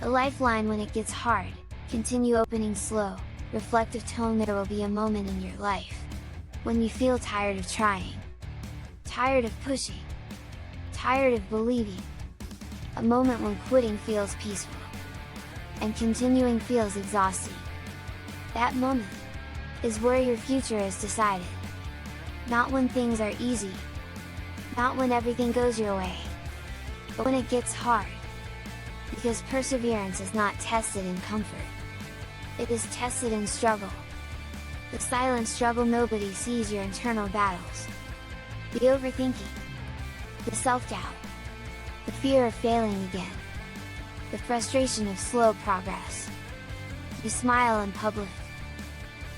A lifeline when it gets hard, continue opening slow, reflective tone. There will be a moment in your life when you feel tired of trying, tired of pushing, tired of believing. A moment when quitting feels peaceful, and continuing feels exhausting. That moment is where your future is decided. Not when things are easy, not when everything goes your way, but when it gets hard. Because perseverance is not tested in comfort, it is tested in struggle. The silent struggle. Nobody sees your internal battles. The overthinking, the self-doubt, the fear of failing again, the frustration of slow progress. You smile in public,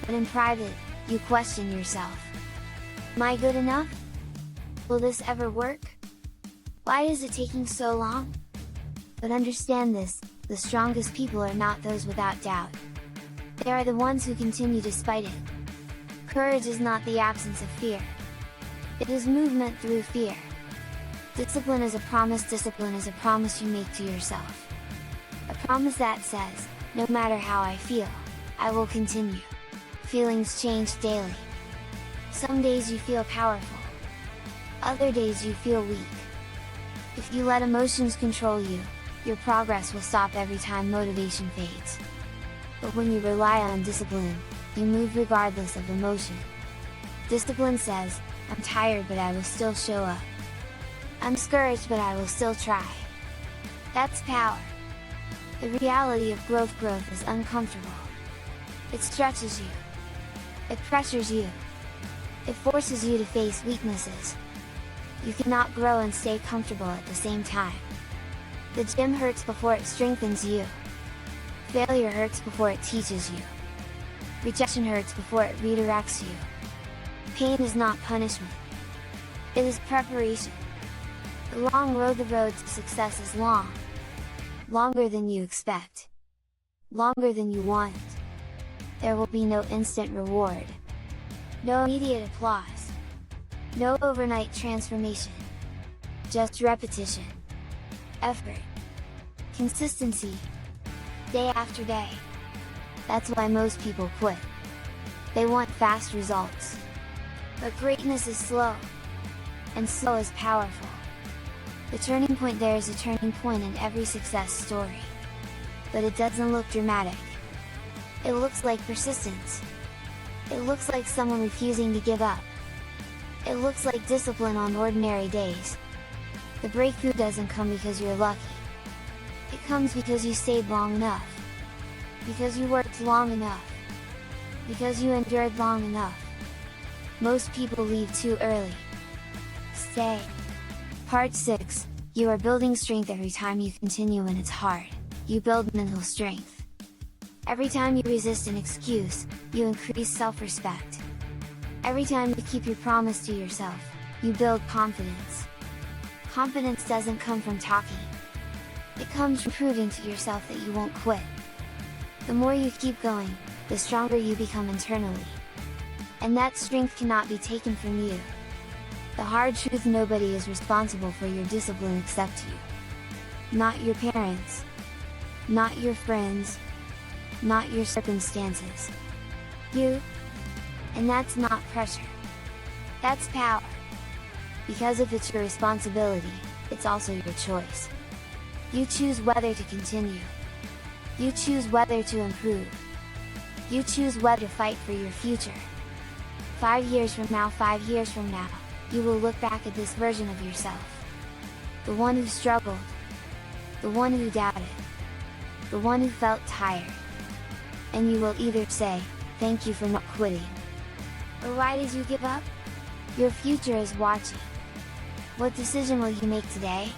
but in private, you question yourself. Am I good enough? Will this ever work? Why is it taking so long? But understand this, the strongest people are not those without doubt. They are the ones who continue despite it. Courage is not the absence of fear. It is movement through fear. Discipline is a promise. Discipline is a promise you make to yourself. A promise that says, no matter how I feel, I will continue. Feelings change daily. Some days you feel powerful. Other days you feel weak. If you let emotions control you, your progress will stop every time motivation fades. But when you rely on discipline, you move regardless of emotion. Discipline says, I'm tired but I will still show up. I'm discouraged but I will still try. That's power. The reality of growth is uncomfortable. It stretches you. It pressures you. It forces you to face weaknesses. You cannot grow and stay comfortable at the same time. The gym hurts before it strengthens you. Failure hurts before it teaches you. Rejection hurts before it redirects you. Pain is not punishment. It is preparation. The road to success is long. Longer than you expect. Longer than you want. There will be no instant reward. No immediate applause. No overnight transformation. Just repetition. Effort. Consistency. Day after day. That's why most people quit. They want fast results. But greatness is slow. And slow is powerful. The turning point. There is a turning point in every success story. But it doesn't look dramatic. It looks like persistence. It looks like someone refusing to give up. It looks like discipline on ordinary days. The breakthrough doesn't come because you're lucky. It comes because you stayed long enough. Because you worked long enough. Because you endured long enough. Most people leave too early. Stay. Part 6, you are building strength. Every time you continue when it's hard, you build mental strength. Every time you resist an excuse, you increase self-respect. Every time you keep your promise to yourself, you build confidence. Confidence doesn't come from talking. It comes from proving to yourself that you won't quit. The more you keep going, the stronger you become internally. And that strength cannot be taken from you. The hard truth: nobody is responsible for your discipline except you. Not your parents. Not your friends. Not your circumstances. You. And that's not pressure. That's power. Because if it's your responsibility, it's also your choice. You choose whether to continue. You choose whether to improve. You choose whether to fight for your future. 5 years from now, 5 years from now, you will look back at this version of yourself. The one who struggled. The one who doubted. The one who felt tired. And you will either say, thank you for not quitting. Or why did you give up? Your future is watching. What decision will you make today?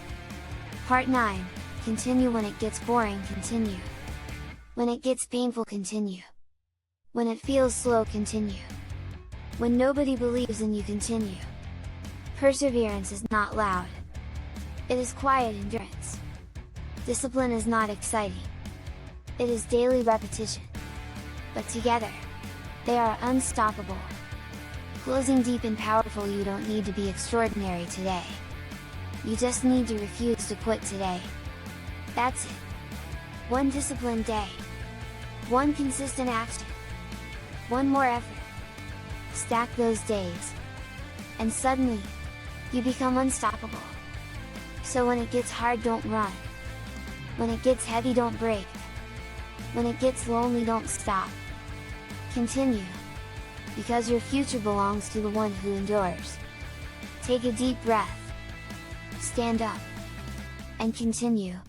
Part 9, continue when it gets boring. Continue. When it gets painful. Continue. When it feels slow. Continue. When nobody believes in you. Continue. Perseverance is not loud. It is quiet endurance. Discipline is not exciting. It is daily repetition. But together, they are unstoppable. Closing deep and powerful. You don't need to be extraordinary today. You just need to refuse to quit today. That's it. One disciplined day. One consistent action. One more effort. Stack those days. And suddenly, you become unstoppable. So when it gets hard, don't run. When it gets heavy, don't break. When it gets lonely, don't stop. Continue. Because your future belongs to the one who endures. Take a deep breath. Stand up. And continue.